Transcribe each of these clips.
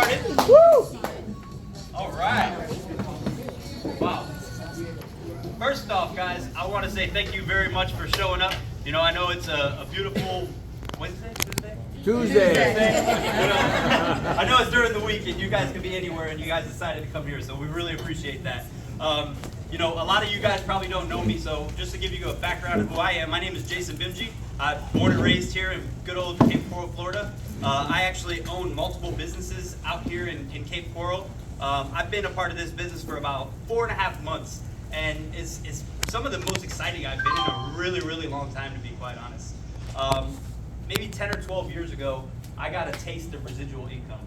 started? Woo! All right. Wow. First off, guys, I want to say thank you very much for showing up. You know, I know it's a beautiful Wednesday, Tuesday. I know it's during the week and you guys could be anywhere and you guys decided to come here, so we really appreciate that. You know, a lot of you guys probably don't know me, so just to give you a background of who I am, my name is Jason Bimji. I'm born and raised here in good old Cape Coral, Florida. I actually own multiple businesses out here in Cape Coral. I've been a part of this business for about 4.5 months, and it's some of the most exciting I've been in a really, really long time, to be quite honest. Maybe 10 or 12 years ago, I got a taste of residual income.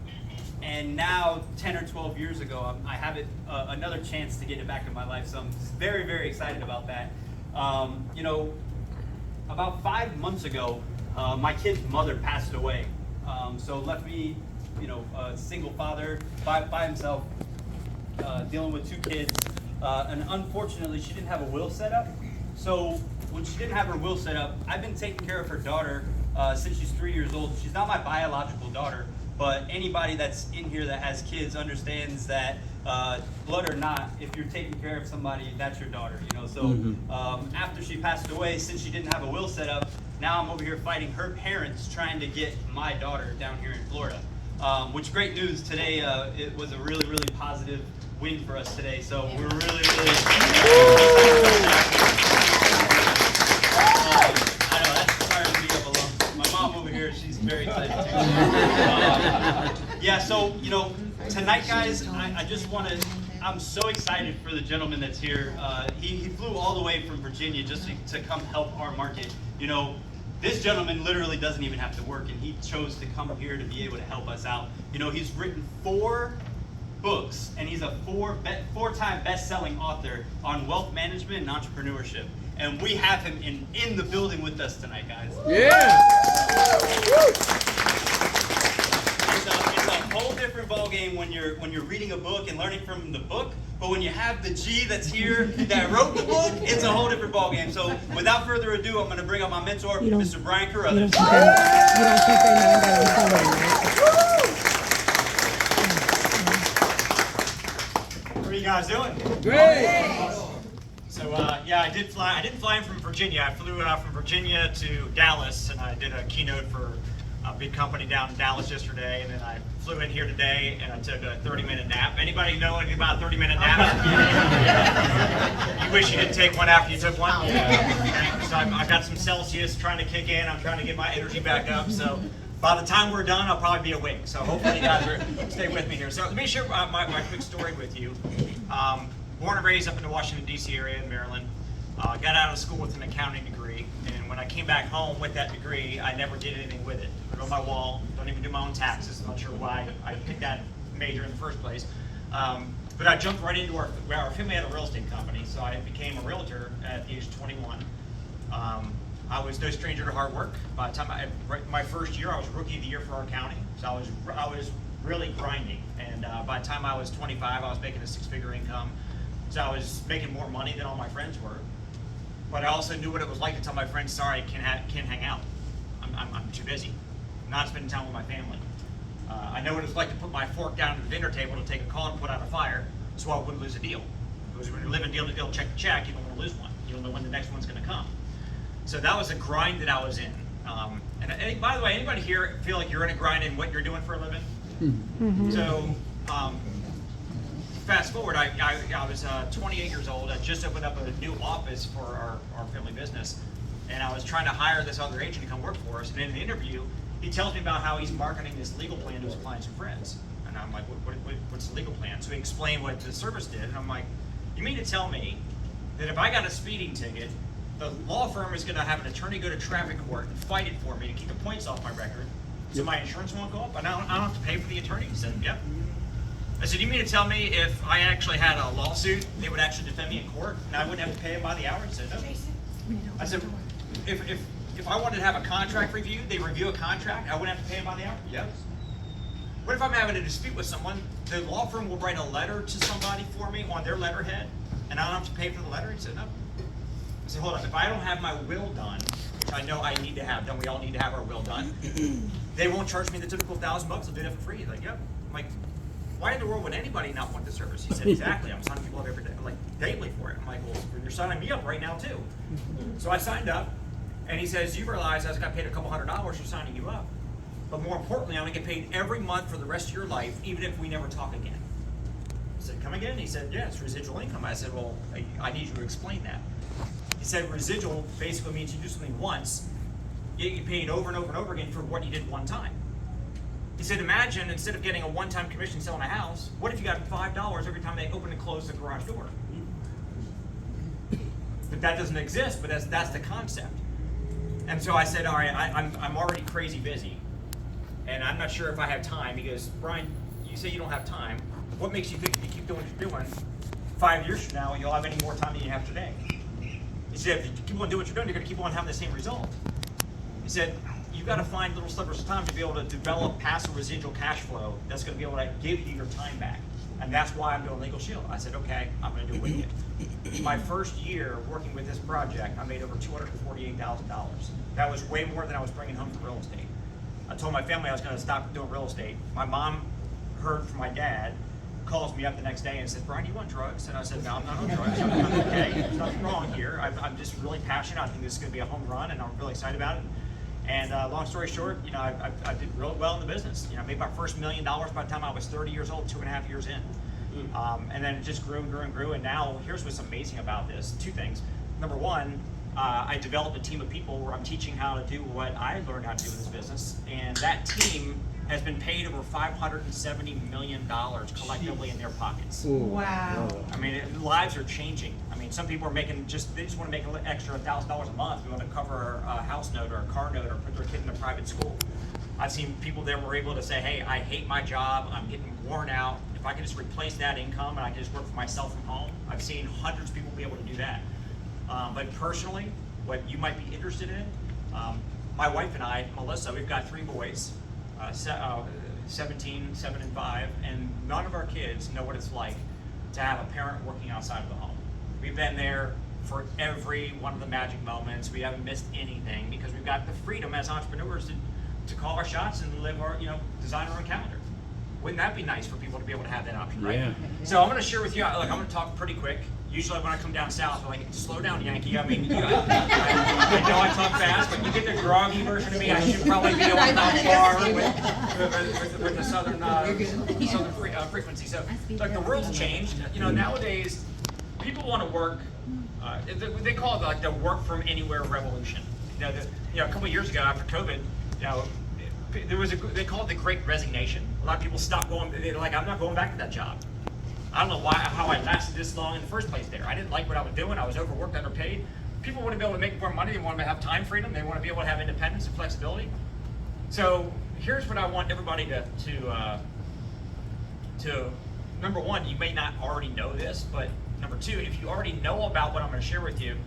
And now, 10 or 12 years ago, I have another chance to get it back in my life. So I'm very, very excited about that. You know, about 5 months ago, my kid's mother passed away. So left me, you know, a single father by himself, dealing with 2 kids. And unfortunately, she didn't have a will set up. So when she didn't have her will set up, I've been taking care of her daughter since she's 3 years old. She's not my biological daughter. But anybody that's in here that has kids understands that, blood or not, if you're taking care of somebody, that's your daughter, you know. So after she passed away, since she didn't have a will set up, now I'm over here fighting her parents trying to get my daughter down here in Florida. Which, great news today, it was a really, really positive win for us today. So we're really, really I know, that's firing me up alone. My mom over here, she's very excited too. Yeah, so, you know, tonight, guys, I just want to, I'm so excited for the gentleman that's here. He flew all the way from Virginia just to come help our market. You know, this gentleman literally doesn't even have to work, and he chose to come here to be able to help us out. You know, he's written 4 books, and he's a four-time best-selling author on wealth management and entrepreneurship. And we have him in the building with us tonight, guys. Yeah! It's a whole different ballgame when you're reading a book and learning from the book, but when you have the G that's here that wrote the book, it's a whole different ballgame. So without further ado, I'm going to bring up my mentor, Mr. Brian Curruthers. What are you guys doing? Great! So yeah, I didn't fly in from Virginia. I flew out from Virginia to Dallas, and I did a keynote for a big company down in Dallas yesterday, and then I flew in here today, and I took a 30-minute nap. Anybody know anything about a 30-minute nap? You wish you didn't take one after you took one? Yeah. So I've got some Celsius trying to kick in. I'm trying to get my energy back up. So by the time we're done, I'll probably be awake. So hopefully you guys stay with me here. So let me share my quick story with you. Born and raised up in the Washington, D.C. area in Maryland. Got out of school with an accounting degree, and when I came back home with that degree, I never did anything with it. I wrote my wall, don't even do my own taxes. I'm not sure why I picked that major in the first place. But I jumped right into our family had a real estate company, so I became a realtor at the age of 21. I was no stranger to hard work. By the time my first year, I was rookie of the year for our county, so I was really grinding. And by the time I was 25, I was making a 6-figure income. So I was making more money than all my friends were. But I also knew what it was like to tell my friends, sorry, I can't hang out. I'm too busy. I'm not spending time with my family. I know what it was like to put my fork down at the dinner table to take a call and put out a fire so I wouldn't lose a deal. Because when you're living deal to deal, check to check, you don't want to lose one. You don't know when the next one's going to come. So that was a grind that I was in. And by the way, anybody here feel like you're in a grind in what you're doing for a living? Mm-hmm. So fast forward, I was 28 years old. I just opened up a new office for our family business, and I was trying to hire this other agent to come work for us. And in an interview, he tells me about how he's marketing this legal plan to his clients and friends. And I'm like, what's the legal plan? So he explained what the service did, and I'm like, you mean to tell me that if I got a speeding ticket, the law firm is going to have an attorney go to traffic court and fight it for me to keep the points off my record, so my insurance won't go up, and I don't have to pay for the attorney? He said, yep. I said, you mean to tell me if I actually had a lawsuit, they would actually defend me in court, and I wouldn't have to pay them by the hour? He said, no. I said, if I wanted to have a contract review, they review a contract, I wouldn't have to pay them by the hour? Yes. What if I'm having a dispute with someone, the law firm will write a letter to somebody for me on their letterhead, and I don't have to pay for the letter? He said, no. I said, hold on, if I don't have my will done, which I know I need to have done, we all need to have our will done, they won't charge me the typical $1,000, they'll do that for free. He's like, yep. I'm like, why in the world would anybody not want this service? He said, exactly, I'm signing people up every day, like daily for it. I'm like, well, you're signing me up right now too. So I signed up, and he says, you realize I just got paid a couple $100 for signing you up. But more importantly, I'm gonna get paid every month for the rest of your life, even if we never talk again. I said, come again? He said, yeah, it's residual income. I said, well, I need you to explain that. He said, residual basically means you do something once, you get paid over and over and over again for what you did one time. He said, imagine instead of getting a one-time commission selling a house, what if you got $5 every time they open and close the garage door? But that doesn't exist, but that's the concept. And so I said, all right, I'm already crazy busy, and I'm not sure if I have time. He goes, Brian, you say you don't have time. What makes you think if you keep doing what you're doing, 5 years from now, you'll have any more time than you have today? He said, if you keep on doing what you're doing, you're gonna keep on having the same result. He said, you've got to find little slivers of time to be able to develop passive residual cash flow that's going to be able to give you your time back. And that's why I'm doing Legal Shield. I said, okay, I'm going to do it with you. My first year working with this project, I made over $248,000. That was way more than I was bringing home from real estate. I told my family I was going to stop doing real estate. My mom heard from my dad, calls me up the next day and says, Brian, you want drugs? And I said, no, I'm not on drugs. I'm okay. There's nothing wrong here. I'm just really passionate. I think this is going to be a home run, and I'm really excited about it. And long story short, you know, I did really well in the business. You know, I made my first $1 million by the time I was 30 years old, 2.5 years in. And then it just grew and grew and grew. And now here's what's amazing about this. Two things. Number one, I developed a team of people where I'm teaching how to do what I learned how to do in this business. And that team has been paid over $570 million collectively in their pockets. Wow. I mean, lives are changing. I mean, some people are making they just want to make an extra $1,000 a month. We want to cover a house note or a car note or put their kid in a private school. I've seen people that were able to say, hey, I hate my job, I'm getting worn out. If I can just replace that income and I can just work for myself from home, I've seen hundreds of people be able to do that. But personally, what you might be interested in, my wife and I, Melissa, we've got 3 boys, 17, 7, and 5, and none of our kids know what it's like to have a parent working outside of the home. We've been there for every one of the magic moments. We haven't missed anything because we've got the freedom as entrepreneurs to call our shots and live our, design our own calendar. Wouldn't that be nice for people to be able to have that option, right? Yeah. So I'm going to share with you, I'm going to talk pretty quick. Usually when I come down south, I'm like, slow down, Yankee. I mean, I know I talk fast, but you get the groggy version of me. I should probably be able to talk far with the southern frequency. So, like, the world's changed. Nowadays, people want to work. They call it like the work from anywhere revolution. A couple of years ago after COVID, they call it the Great Resignation. A lot of people stopped going. They're like, I'm not going back to that job. I don't know how I lasted this long in the first place there. I didn't like what I was doing. I was overworked, underpaid. People want to be able to make more money. They want to have time freedom. They want to be able to have independence and flexibility. So here's what I want everybody to number one, you may not already know this, but number two, if you already know about what I'm going to share with you,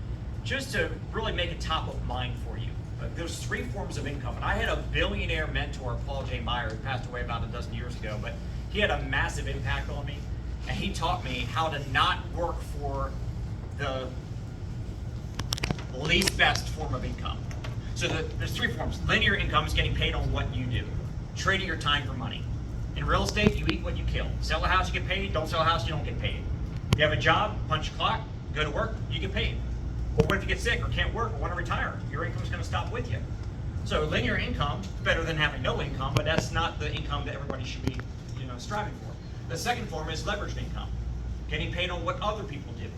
just to really make it top of mind for you. There's 3 forms of income. And I had a billionaire mentor, Paul J. Meyer, who passed away about a dozen years ago, but he had a massive impact on me. And he taught me how to not work for the least best form of income. So there's 3 forms. Linear income is getting paid on what you do. Trading your time for money. In real estate, you eat what you kill. Sell a house, you get paid. Don't sell a house, you don't get paid. You have a job, punch a clock, go to work, you get paid. But what if you get sick or can't work or want to retire? Your income's going to stop with you. So linear income is better than having no income, but that's not the income that everybody should be striving for. The second form is leveraged income, getting paid on what other people do.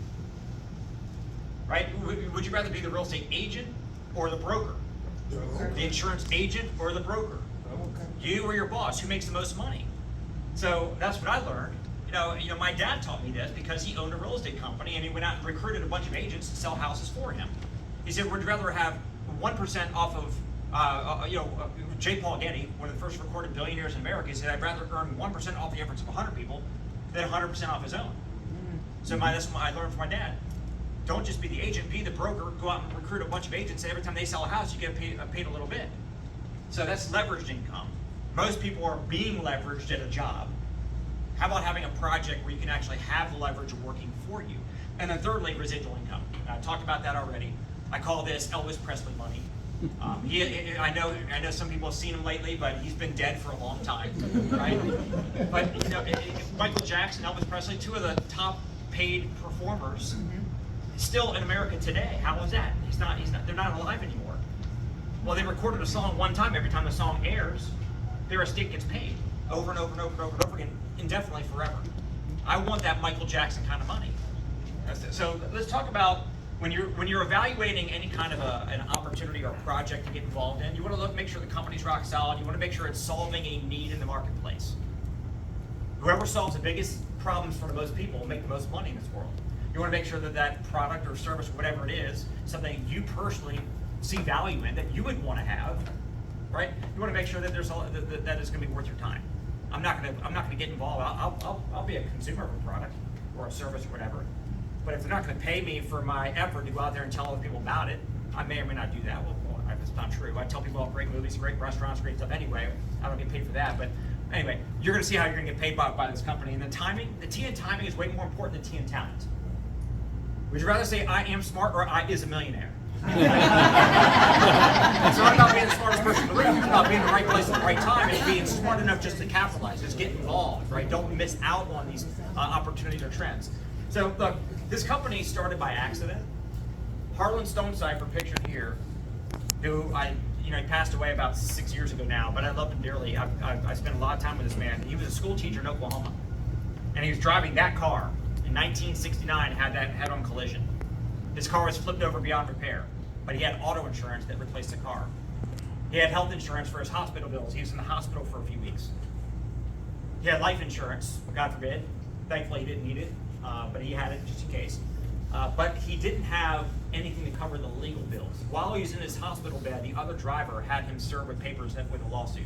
Right? Would you rather be the real estate agent or the broker? The insurance agent or the broker? You or your boss? Who makes the most money? So that's what I learned. My dad taught me this because he owned a real estate company and he went out and recruited a bunch of agents to sell houses for him. He said, would you rather have 1% off of J. Paul Getty, one of the first recorded billionaires in America, said, I'd rather earn 1% off the efforts of 100 people than 100% off his own. So that's what I learned from my dad. Don't just be the agent, be the broker, go out and recruit a bunch of agents, and every time they sell a house, you get paid a little bit. So that's leveraged income. Most people are being leveraged at a job. How about having a project where you can actually have the leverage working for you? And then thirdly, residual income. I talked about that already. I call this Elvis Presley money. I know some people have seen him lately, but he's been dead for a long time, right? But you know, Michael Jackson, Elvis Presley, two of the top paid performers, still in America today. How is that? They're not alive anymore. Well, they recorded a song one time. Every time the song airs, their estate gets paid over and over and over and over and over again, indefinitely, forever. I want that Michael Jackson kind of money. So let's talk about when you're evaluating any kind of an opportunity or a project to get involved in. You want to make sure the company's rock solid. You want to make sure it's solving a need in the marketplace. Whoever solves the biggest problems for the most people will make the most money in this world. You want to make sure that that product or service or whatever it is, something you personally see value in, that you would want to have, right? You want to make sure that that is going to be worth your time. I'm not going to get involved. I'll be a consumer of a product or a service or whatever. But if they're not going to pay me for my effort to go out there and tell other people about it, I may or may not do that. Well, it's not true. I tell people about great movies, great restaurants, great stuff anyway. I don't get paid for that. But anyway, you're going to see how you're going to get paid by this company. And the T in timing is way more important than T in talent. Would you rather say I am smart or I is a millionaire? It's not about being the smartest person in the room. It's about being in the right place at the right time and being smart enough just to capitalize, just get involved, right? Don't miss out on these opportunities or trends. So look, this company started by accident. Harlan Stonecipher, pictured here, who he passed away about 6 years ago now, but I loved him dearly. I spent a lot of time with this man. He was a school teacher in Oklahoma, and he was driving that car in 1969, had that head-on collision. His car was flipped over beyond repair, but he had auto insurance that replaced the car. He had health insurance for his hospital bills. He was in the hospital for a few weeks. He had life insurance, God forbid. Thankfully, he didn't need it, but he had it just in case. But he didn't have anything to cover the legal bills. While he was in his hospital bed, the other driver had him served with papers with a lawsuit.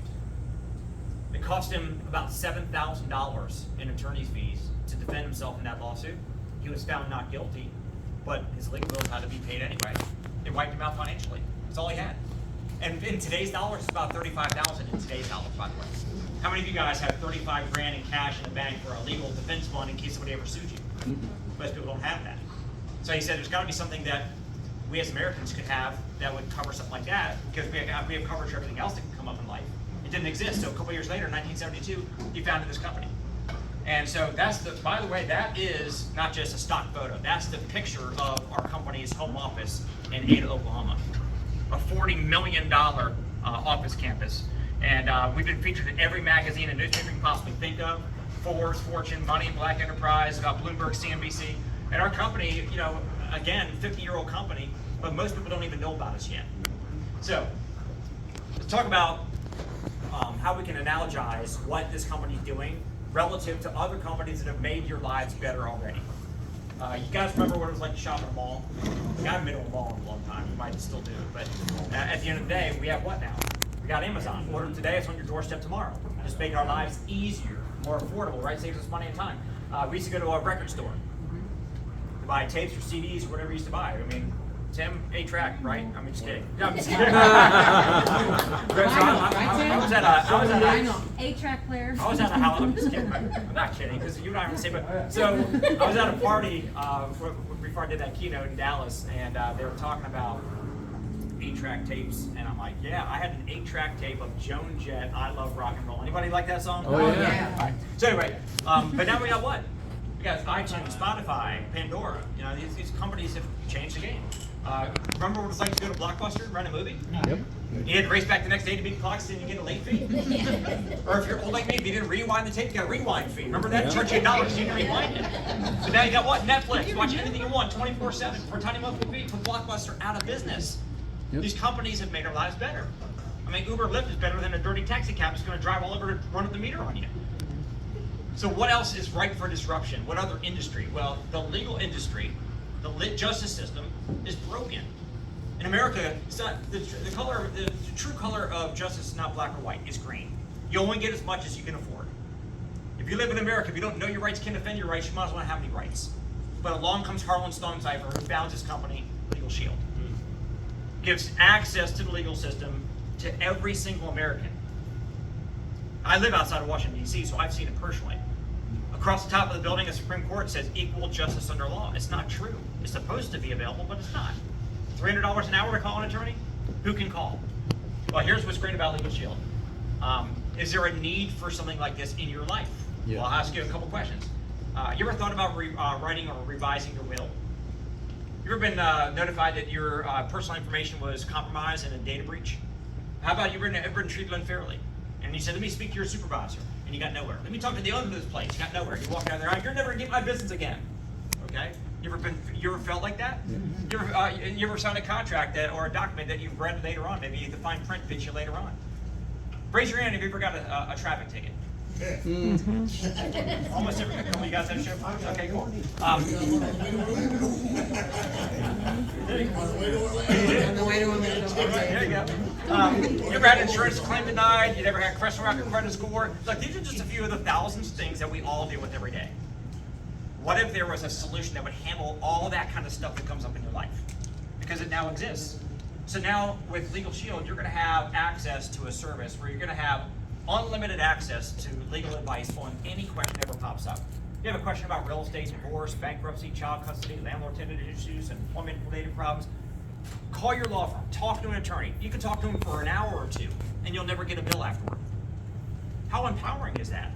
It cost him about $7,000 in attorney's fees to defend himself in that lawsuit. He was found not guilty, but his legal bills had to be paid anyway. It wiped him out financially. That's all he had. And in today's dollars, it's about $35,000 in today's dollars, by the way. How many of you guys have 35 grand in cash in the bank for a legal defense fund in case somebody ever sued you? Most people don't have that. So he said there's got to be something that we as Americans could have that would cover something like that, because we have coverage for everything else that can come up in life. It didn't exist. So a couple years later, in 1972, he founded this company. And so by the way, that is not just a stock photo. That's the picture of our company's home office in Ada, Oklahoma. A $40 million office campus. And we've been featured in every magazine and newspaper you can possibly think of. Forbes, Fortune, Money, Black Enterprise, Bloomberg, CNBC. And our company, again, 50-year-old company, but most people don't even know about us yet. So let's talk about how we can analogize what this company's doing relative to other companies that have made your lives better already. You guys remember what it was like to shop at a mall? I haven't been to a mall in a long time. You might still do. But at the end of the day, we have what now? We got Amazon. Order today, it's on your doorstep tomorrow. Just making our lives easier, more affordable, right? Saves us money and time. We used to go to a record store to buy tapes or CDs or whatever we used to buy. I mean, Tim, 8-track, right? I'm just kidding. No, I'm just kidding. I was at a 8-track player. I was at a house. I'm just kidding. I'm not kidding, because you and I are the same. But so I was at a party before I did that keynote in Dallas, and they were talking about 8-track tapes, and I'm like, yeah, I had an 8-track tape of Joan Jett, "I Love Rock and Roll." Anybody like that song? Oh yeah. Right. So anyway, but now we got what? We got iTunes, Spotify, Pandora. These companies have changed the game. Remember what it's like to go to Blockbuster, rent a movie? Yep. You had to race back the next day to beat clocks and you get a late fee? Or if you're old like me, if you didn't rewind the tape, you got a rewind fee. Remember that? Charge you $1 so you can rewind it. So now you got what? Netflix. Watch anything you want 24/7 for a tiny monthly fee. Put Blockbuster out of business. Yep. These companies have made our lives better. I mean, Uber Lyft is better than a dirty taxi cab that's going to drive all over to run up the meter on you. So what else is ripe for disruption? What other industry? Well, the legal industry, the justice system is broken. In America, it's not the true color of justice is not black or white. It's green. You only get as much as you can afford. If you live in America, if you don't know your rights, can't defend your rights, you might as well not have any rights. But along comes Harlan Stonecipher, who founds his company, Legal Shield. Gives access to the legal system to every single American. I live outside of Washington, D.C., so I've seen it personally. Across the top of the building, the Supreme Court says equal justice under law. It's not true. It's supposed to be available, but it's not. $300 an hour to call an attorney? Who can call? Well, here's what's great about Legal Shield. Is there a need for something like this in your life? Yeah. Well, I'll ask you a couple questions. You ever thought about writing or revising your will? You ever been notified that your personal information was compromised in a data breach? How about you ever been treated unfairly? And you said, let me speak to your supervisor, and you got nowhere. Let me talk to the owner of this place, you got nowhere. You walk out there, you're never gonna get my business again. Okay? You ever felt like that? You ever signed a contract or a document that you've read later on? Maybe the fine print fits you later on. Raise your hand if you ever got a traffic ticket. Almost every couple of you guys have show phones? Okay, cool. There you go. You ever had an insurance claim denied? You never had question around your credit score? Look, these are just a few of the thousands of things that we all deal with every day. What if there was a solution that would handle all that kind of stuff that comes up in your life? Because it now exists. So now with Legal Shield, you're going to have access to a service where you're going to have unlimited access to legal advice on any question that ever pops up. You have a question about real estate, divorce, bankruptcy, child custody, landlord-tenant issues, employment-related problems. Call your law firm. Talk to an attorney. You can talk to them for an hour or two, and you'll never get a bill afterward. How empowering is that?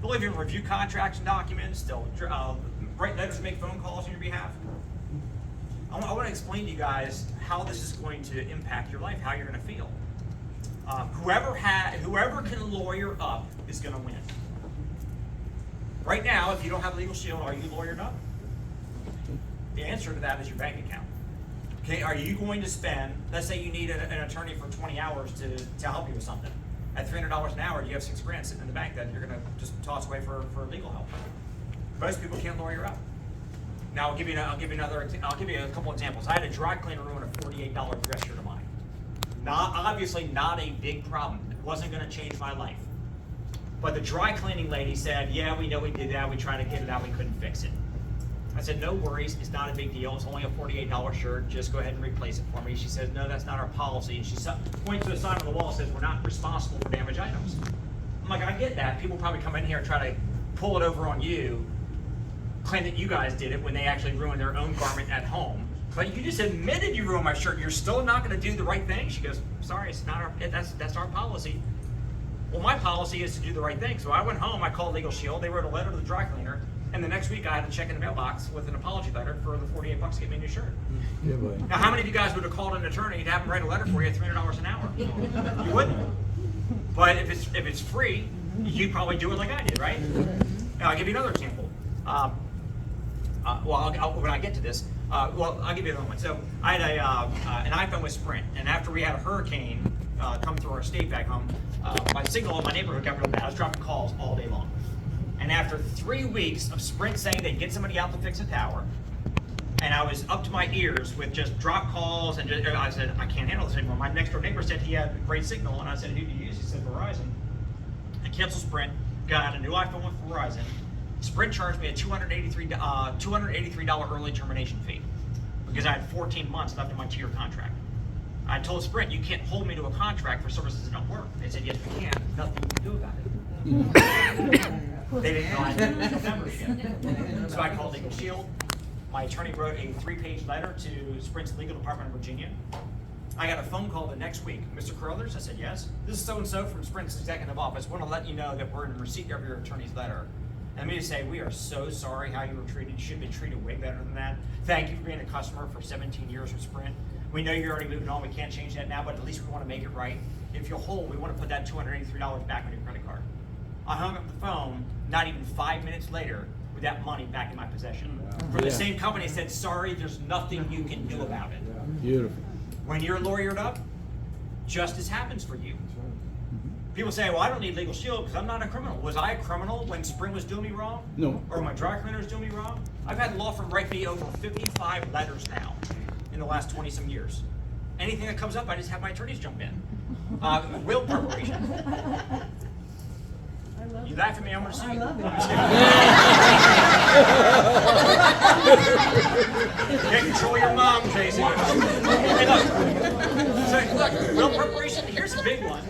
They'll even review contracts and documents. They'll write letters and make phone calls on your behalf. I want to explain to you guys how this is going to impact your life, how you're going to feel. Whoever can lawyer up is going to win. Right now, if you don't have Legal Shield, are you lawyered up? The answer to that is your bank account. Okay, are you going to spend, let's say you need an attorney for 20 hours to help you with something. At $300 an hour, you have $6 grand sitting in the bank that you're going to just toss away for legal help. Most people can't lawyer up. Now I'll give you a couple examples. I had a dry cleaner ruin a $48 dress shirt of mine. Obviously not a big problem. It wasn't going to change my life. But the dry cleaning lady said, yeah, we know we did that. We tried to get it out. We couldn't fix it. I said, no worries. It's not a big deal. It's only a $48 shirt. Just go ahead and replace it for me. She says, no, that's not our policy. And she points to a sign on the wall and says, we're not responsible for damaged items. I'm like, I get that. People probably come in here and try to pull it over on you, claim that you guys did it when they actually ruined their own garment at home. But you just admitted you ruined my shirt. You're still not going to do the right thing? She goes, sorry, it's not our, that's our policy. Well, my policy is to do the right thing. So I went home, I called Legal Shield, they wrote a letter to the dry cleaner, and the next week I had to check in the mailbox with an apology letter for the $48 to get me a new shirt. Yeah, boy. Now, how many of you guys would have called an attorney to have him write a letter for you at $300 an hour? You wouldn't. But if it's free, you'd probably do it like I did, right? Now, I'll give you another example. When I get to this, I'll give you another one. So I had an iPhone with Sprint, and after we had a hurricane come through our state back home, my signal in my neighborhood got real bad. I was dropping calls all day long. And after 3 weeks of Sprint saying they'd get somebody out to fix a tower, and I was up to my ears with just drop calls, and I said, I can't handle this anymore. My next door neighbor said he had great signal, and I said, who do you use? He said, Verizon. I canceled Sprint, got a new iPhone with Verizon. Sprint charged me a $283 early termination fee because I had 14 months left of my 2-year contract. I told Sprint, you can't hold me to a contract for services that don't work. They said, yes, we can. Nothing you can do about it. They didn't know I had a membership. So I called Legal Shield. My attorney wrote a 3-page letter to Sprint's legal department in Virginia. I got a phone call the next week. Mr. Curruthers? I said, yes. This is so-and-so from Sprint's executive office. I want to let you know that we're in receipt of your attorney's letter. And me to say, we are so sorry how you were treated. You should have been treated way better than that. Thank you for being a customer for 17 years with Sprint. We know you're already moving on. We can't change that now, but at least we want to make it right. If you'll hold, we want to put that $283 back on your credit card. I hung up the phone, not even 5 minutes later, with that money back in my possession. For the same company said, sorry, there's nothing you can do about it. Beautiful. When you're lawyered up, justice happens for you. People say, well, I don't need Legal Shield because I'm not a criminal. Was I a criminal when Sprint was doing me wrong? No. Or my dry cleaner was doing me wrong? I've had law firm write me over 55 letters now in the last 20-some years. Anything that comes up, I just have my attorneys jump in. Will preparation. You laugh at me, I'm going to sue you. Can't control your mom, Jason. Hey, look, will preparation, here's a big one.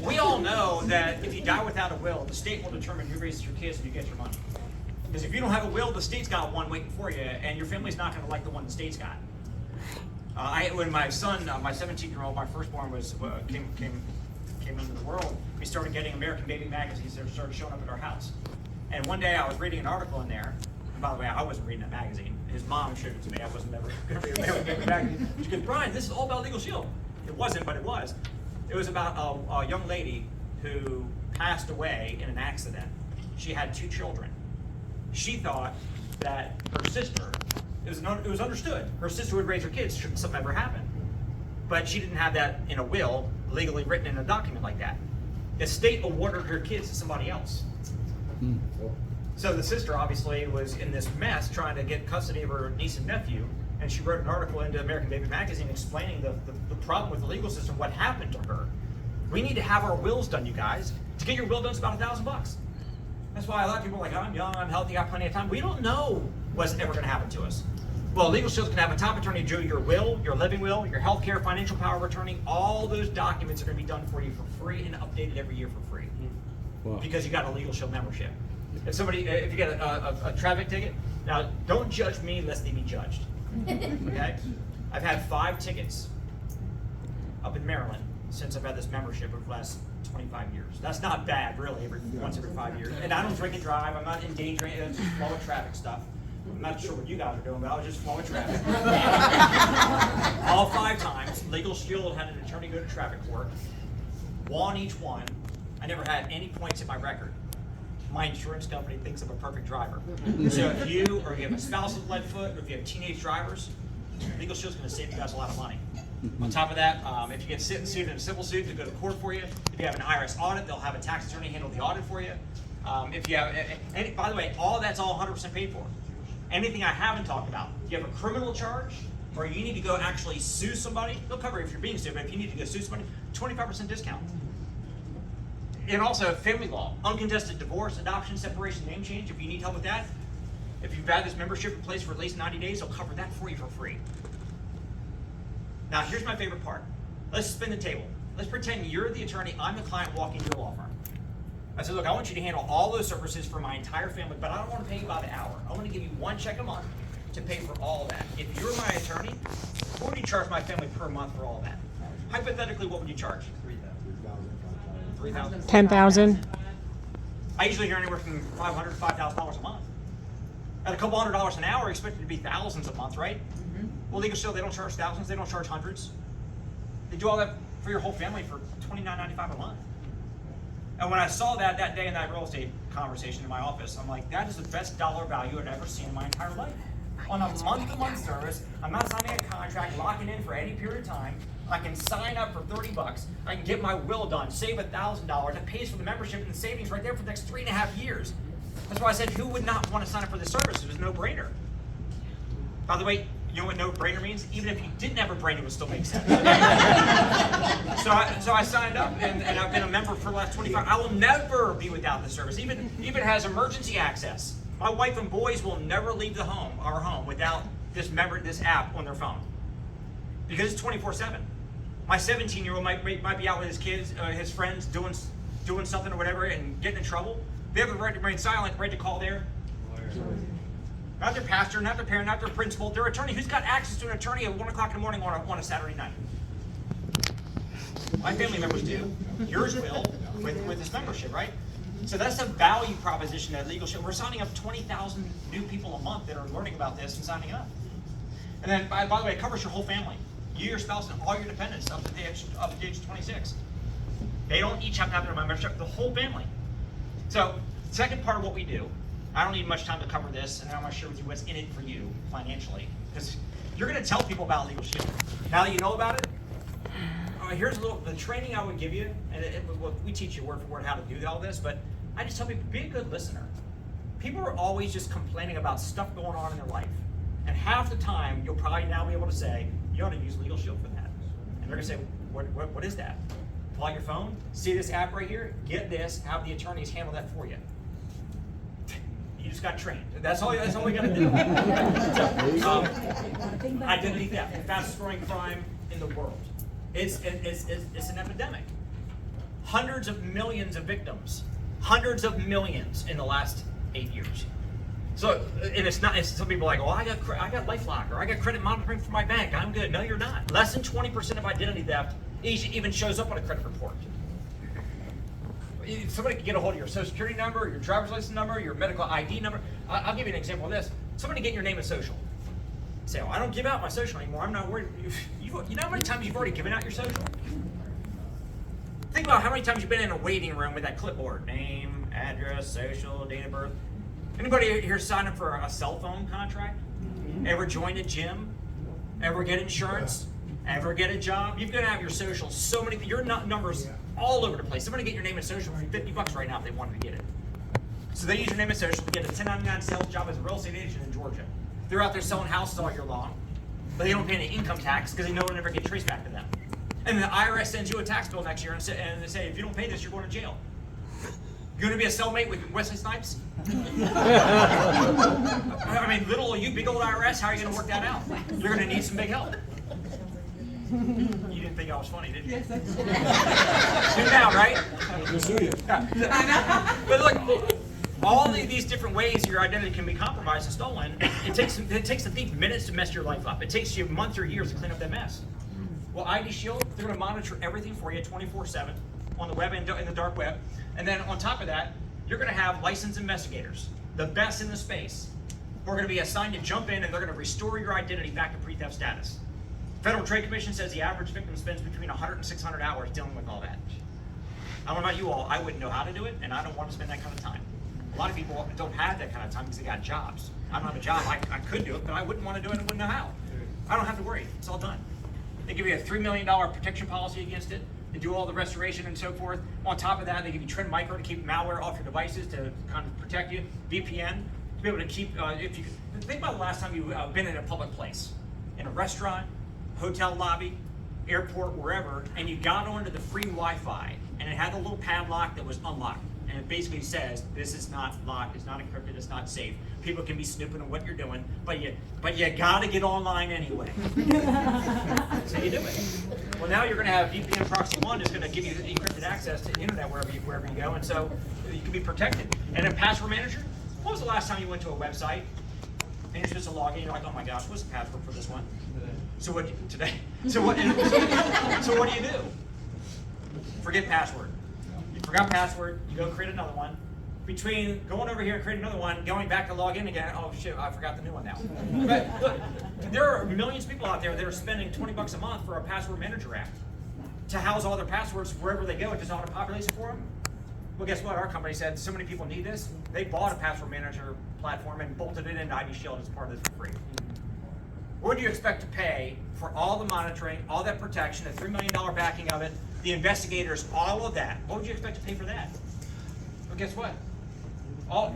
We all know that if you die without a will, the state will determine who raises your kids and you get your money. Because if you don't have a will, the state's got one waiting for you, and your family's not going to like the one the state's got. When my son, my 17-year-old, my firstborn came into the world, we started getting American Baby magazines that started showing up at our house. And one day I was reading an article in there, and by the way, I wasn't reading that magazine. His mom showed it to me. I wasn't ever going to read American Baby magazine. She goes, Brian, this is all about Legal Shield. It wasn't, but it was. It was about a young lady who passed away in an accident. She had 2 children. She thought that her sister, it was understood, her sister would raise her kids should something ever happen. But she didn't have that in a will, legally written in a document like that. The state awarded her kids to somebody else. So the sister obviously was in this mess trying to get custody of her niece and nephew, and she wrote an article into American Baby magazine explaining the problem with the legal system, what happened to her. We need to have our wills done, you guys. To get your will done, it's about $1,000. That's why a lot of people are like, I'm young, I'm healthy, I got plenty of time. We don't know what's ever going to happen to us. Well, Legal Shield's going to have a top attorney do your will, your living will, your health care, financial power of attorney. All those documents are going to be done for you for free and updated every year for free. Wow. Because you got a Legal Shield membership. If you get a traffic ticket, now don't judge me lest they be judged. Okay? I've had 5 tickets up in Maryland since I've had this membership over the last 25 years. That's not bad, really, once every 5 years. And I don't drink and drive. I'm not endangering it. It's just flowing traffic stuff. I'm not sure what you guys are doing, but I was just flowing traffic. All 5 times, Legal Shield had an attorney go to traffic court, won each one. I never had any points in my record. My insurance company thinks I'm a perfect driver. So if you have a spouse with lead foot, or if you have teenage drivers, Legal Shield's going to save you guys a lot of money. On top of that, if you get sued in a civil suit, they'll go to court for you. If you have an IRS audit, they'll have a tax attorney handle the audit for you. If you have, and by the way, all that's all 100% paid for. Anything I haven't talked about, if you have a criminal charge, or you need to go actually sue somebody, they'll cover it if you're being sued, but if you need to go sue somebody, 25% discount. And also family law, uncontested divorce, adoption, separation, name change, if you need help with that, if you've had this membership in place for at least 90 days, they'll cover that for you for free. Now, here's my favorite part. Let's spin the table. Let's pretend you're the attorney, I'm the client walking to your law firm. I said, look, I want you to handle all those services for my entire family, but I don't want to pay you by the hour. I want to give you 1 check a month to pay for all that. If you're my attorney, what would you charge my family per month for all that? Hypothetically, what would you charge? $3,000. $10,000. I usually hear anywhere from $500 to $5,000 a month. At a couple $100 an hour, expected to be thousands a month, right? Mm-hmm. Well, Legal Shield, they don't charge thousands, they don't charge hundreds. They do all that for your whole family for $29.95 a month. And when I saw that day in that real estate conversation in my office, I'm like, that is the best dollar value I've ever seen in my entire life. On a month-to-month service, I'm not signing a contract, locking in for any period of time. I can sign up for $30. I can get my will done, save $1,000. It pays for the membership and the savings right there for the next 3.5 years. That's why I said, who would not want to sign up for this service? It was a no-brainer. By the way, you know what no-brainer means? Even if you didn't have a brain, it would still make sense. So I signed up, and I've been a member for the last 25. I will never be without this service. Even has emergency access. My wife and boys will never leave our home without this app on their phone, because it's 24/7. My 17-year-old might be out with his kids, his friends, doing something or whatever, and getting in trouble. They have the right to remain silent, right to call their not their pastor, not their parent, not their principal, their attorney. Who's got access to an attorney at 1 o'clock in the morning on a Saturday night? My family members do. Yours will with this membership, right? So that's a value proposition that Legal Shield. We're signing up 20,000 new people a month that are learning about this and signing up. And then, by the way, it covers your whole family. You, your spouse, and all your dependents up to the age of 26. They don't each have to have their membership, the whole family. So, second part of what we do, I don't need much time to cover this, and I'm going to share with you what's in it for you financially. Because you're going to tell people about Legal Shield. Now that you know about it, here's the training I would give you, and we teach you word for word how to do all this, but I just tell people, be a good listener. People are always just complaining about stuff going on in their life. And half the time, you'll probably now be able to say, you ought to use Legal Shield for that. And they're going to say, what is that? Pull out your phone, see this app right here, get this, have the attorneys handle that for you. You just got trained. That's all we got to do. Identity theft, fastest growing crime in the world. It's an epidemic. Hundreds of millions of victims. Hundreds of millions in the last 8 years. So, and it's not, some people are like, well, I got LifeLock, or I got credit monitoring for my bank, I'm good. No, you're not. Less than 20% of identity theft even shows up on a credit report. Somebody can get a hold of your social security number, your driver's license number, your medical ID number. I'll give you an example of this. Somebody get your name and social. Say, oh, I don't give out my social anymore, I'm not worried. You know how many times you've already given out your social? Think about how many times you've been in a waiting room with that clipboard. Name, address, social, date of birth. Anybody here sign up for a cell phone contract? Ever join a gym? Ever get insurance? Ever get a job? You've got to have your social so many, your numbers all over the place. Somebody get your name and social for $50 right now if they wanted to get it. So they use your name and social to get a 1099 sales job as a real estate agent in Georgia. They're out there selling houses all year long, but they don't pay any income tax because they know it'll never get traced back to them. And the IRS sends you a tax bill next year and they say, if you don't pay this, you're going to jail. You're going to be a cellmate with Wesley Snipes? I mean, little old you, big old IRS, how are you going to work that out? You're going to need some big help. You didn't think I was funny, did you? Yes, I did. Do now, right? Yes, do you? But look, all of these different ways your identity can be compromised and stolen, it takes a thief minutes to mess your life up. It takes you months or years to clean up that mess. Well, ID Shield, they're going to monitor everything for you 24/7 on the web and in the dark web. And then on top of that, you're going to have licensed investigators, the best in the space, who are going to be assigned to jump in and they're going to restore your identity back to pre-theft status. Federal Trade Commission says the average victim spends between 100 and 600 hours dealing with all that. I don't know about you all, I wouldn't know how to do it, and I don't want to spend that kind of time. A lot of people don't have that kind of time because they got jobs. I don't have a job, I could do it, but I wouldn't want to do it and wouldn't know how. I don't have to worry, it's all done. They give you a $3 million protection policy against it. They do all the restoration and so forth. On top of that, they give you Trend Micro to keep malware off your devices to kind of protect you. VPN to be able to keep, if you think about the last time you've been in a public place, in a restaurant, hotel lobby, airport, wherever, and you got onto the free Wi-Fi, and it had a little padlock that was unlocked. And it basically says, this is not locked, it's not encrypted, it's not safe. People can be snooping on what you're doing, but you gotta get online anyway. So you do it. Well, now you're gonna have VPN Proxy 1 is gonna give you encrypted access to the internet wherever you go, and so you can be protected. And a password manager, when was the last time you went to a website and you're supposed to log in, you're like, oh my gosh, what's the password for this one? So what, today? So what do you do? Forget password. You forgot password, you go create another one. Between going over here and creating another one, going back to log in again, oh shit, I forgot the new one now. But look, there are millions of people out there that are spending $20 a month for a password manager app to house all their passwords wherever they go. It just auto-populates it for them. Well, guess what? Our company said so many people need this. They bought a password manager platform and bolted it into ID Shield as part of this for free. What would you expect to pay for all the monitoring, all that protection, the $3 million backing of it, the investigators, all of that? What would you expect to pay for that? Well, guess what?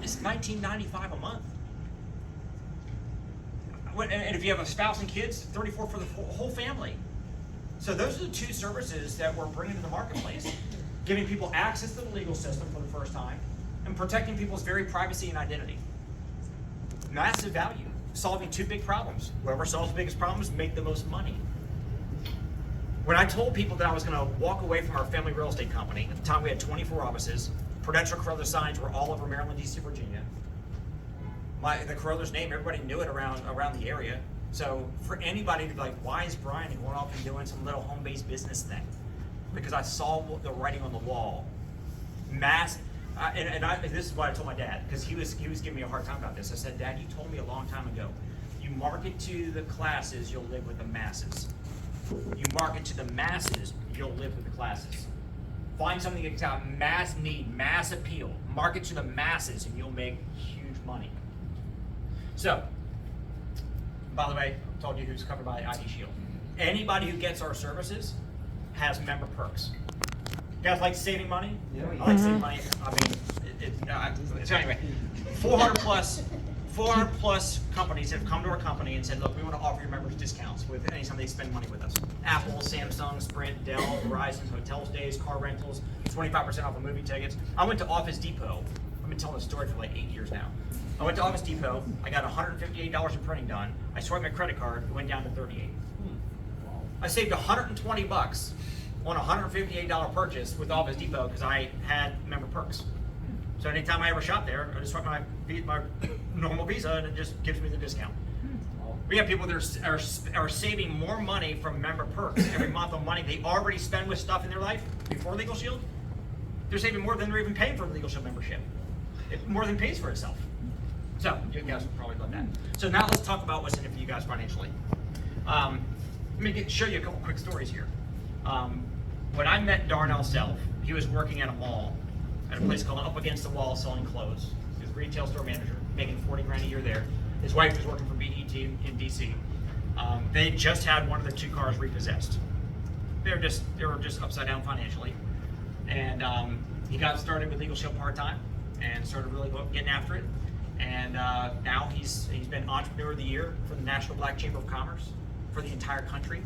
It's $19.95 a month. And if you have a spouse and kids, $34 for the whole family. So those are the two services that we're bringing to the marketplace, giving people access to the legal system for the first time, and protecting people's very privacy and identity. Massive value, solving two big problems. Whoever solves the biggest problems make the most money. When I told people that I was going to walk away from our family real estate company, at the time we had 24 offices, Prudential Curruthers signs were all over Maryland, D.C., Virginia. The Curruthers name, everybody knew it around the area. So for anybody to be like, why is Brian going off and doing some little home-based business thing? Because I saw the writing on the wall. This is what I told my dad, because he was giving me a hard time about this. I said, Dad, you told me a long time ago, you market to the classes, you'll live with the masses. You market to the masses, you'll live with the classes. Find something that's got mass need, mass appeal. Market to the masses and you'll make huge money. So, by the way, I told you who's covered by ID Shield. Anybody who gets our services has member perks. You guys like saving money? Yeah. I like saving money. I mean, so anyway, 400 plus companies have come to our company and said, look, we want to offer your members discounts with anytime they spend money with us. Apple, Samsung, Sprint, Dell, Verizon, hotel stays, car rentals, 25% off of movie tickets. I went to Office Depot. I've been telling this story for like 8 years now. I went to Office Depot. I got $158 in printing done. I swiped my credit card. It went down to $38. I saved $120 on a $158 purchase with Office Depot because I had member perks. So anytime I ever shop there, I just swipe my normal Visa and it just gives me the discount. We have people that are saving more money from member perks every month on money they already spend with stuff in their life before Legal Shield. They're saving more than they're even paying for the Legal Shield membership. It more than pays for itself. So you guys will probably love that. So now let's talk about what's in it for you guys financially. Let me show you a couple quick stories here. When I met Darnell Self, he was working at a mall at a place called Up Against the Wall selling clothes. He was a retail store manager, making 40 grand a year there. His wife was working for BET in DC. They just had one of their 2 cars repossessed. They were just upside down financially. And he got started with Legal Shield part-time and started really getting after it. And now he's been Entrepreneur of the Year for the National Black Chamber of Commerce for the entire country.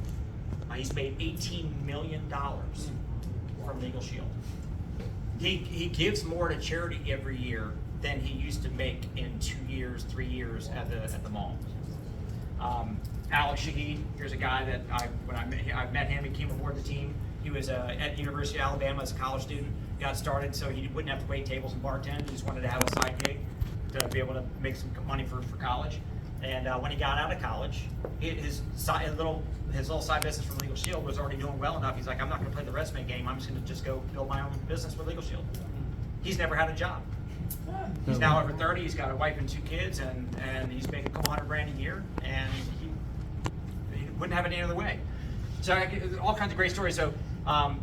He's made $18 million from Legal Shield. He gives more to charity every year than he used to make in 2 years, 3 years at the mall. Alex Shahid, here's a guy that I met him, he came aboard the team. He was at University of Alabama as a college student, got started so he wouldn't have to wait tables and bartend. He just wanted to have a side gig to be able to make some money for college. And when he got out of college, his little side business from Legal Shield was already doing well enough. He's like, I'm not going to play the resume game. I'm just going to go build my own business with Legal Shield. He's never had a job. He's now over 30. He's got a wife and 2 kids, and he's making a couple $100 grand a year, and he wouldn't have it any other way. So all kinds of great stories. So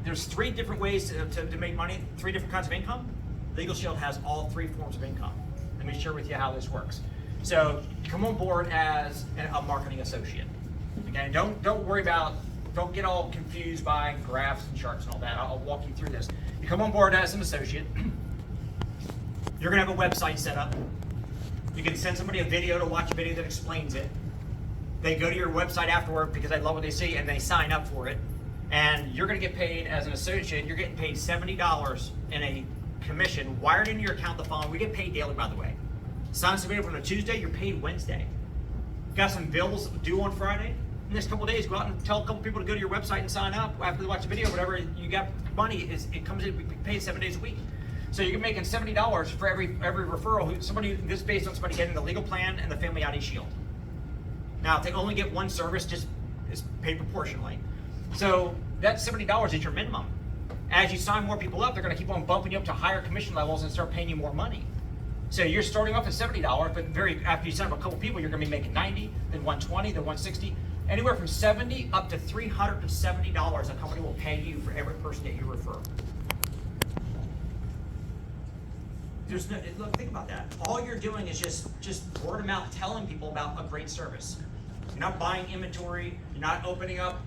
there's 3 different ways to make money, 3 different kinds of income. Legal Shield has all 3 forms of income. Let me share with you how this works. So you come on board as a marketing associate. Okay, don't get all confused by graphs and charts and all that. I'll walk you through this. You come on board as an associate. You're gonna have a website set up. You can send somebody a video to watch a video that explains it. They go to your website afterward because they love what they see and they sign up for it. And you're gonna get paid as an associate. You're getting paid $70 in a commission wired into your account the following. We get paid daily, by the way. Sign us available on a Tuesday, you're paid Wednesday. Got some bills due on Friday. In this couple of days, go out and tell a couple people to go to your website and sign up. After they watch the video, whatever, you got money, it comes in, we pay 7 days a week. So you're making $70 for every referral. This is based on somebody getting the legal plan and the Family ID Shield. Now, if they only get one service, just is paid proportionally. So that $70 is your minimum. As you sign more people up, they're going to keep on bumping you up to higher commission levels and start paying you more money. So you're starting off at $70, but after you sign up a couple people, you're going to be making $90, then $120, then $160, anywhere from $70 up to $370. A company will pay you for every person that you refer. Look, think about that. All you're doing is just word of mouth telling people about a great service. You're not buying inventory. You're not opening up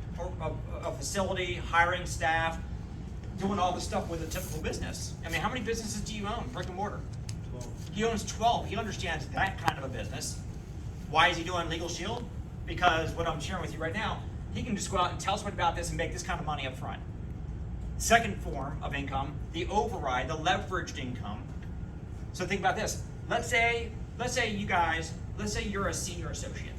a facility, hiring staff, doing all the stuff with a typical business. I mean, how many businesses do you own, brick and mortar? 12. He owns 12. He understands that kind of a business. Why is he doing Legal Shield? Because what I'm sharing with you right now, he can just go out and tell somebody about this and make this kind of money up front. Second form of income, the override, the leveraged income. So think about this. Let's say you're a senior associate.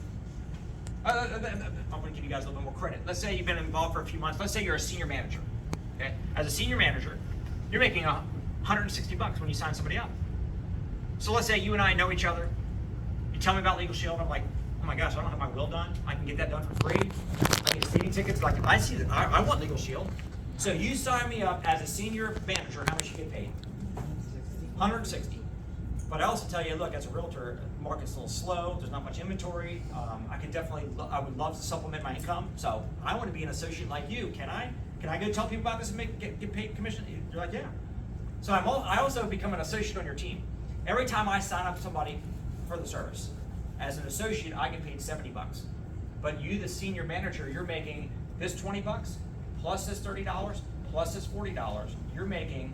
I'm going to give you guys a little bit more credit. Let's say you've been involved for a few months. Let's say you're a senior manager. Okay? As a senior manager, you're making $160 when you sign somebody up. So let's say you and I know each other. You tell me about Legal Shield. I'm like, oh my gosh, I don't have my will done. I can get that done for free. I get speeding tickets. Like, I see that. I want Legal Shield. So you sign me up as a senior manager. How much you get paid? $160. But I also tell you, look, as a realtor, the market's a little slow. There's not much inventory. I would love to supplement my income. So I want to be an associate like you. Can I? Can I go tell people about this and get paid commission? You're like, yeah. So I also become an associate on your team. Every time I sign up somebody for the service, as an associate, I get paid $70. But you, the senior manager, you're making this $20 plus this $30 plus this $40. You're making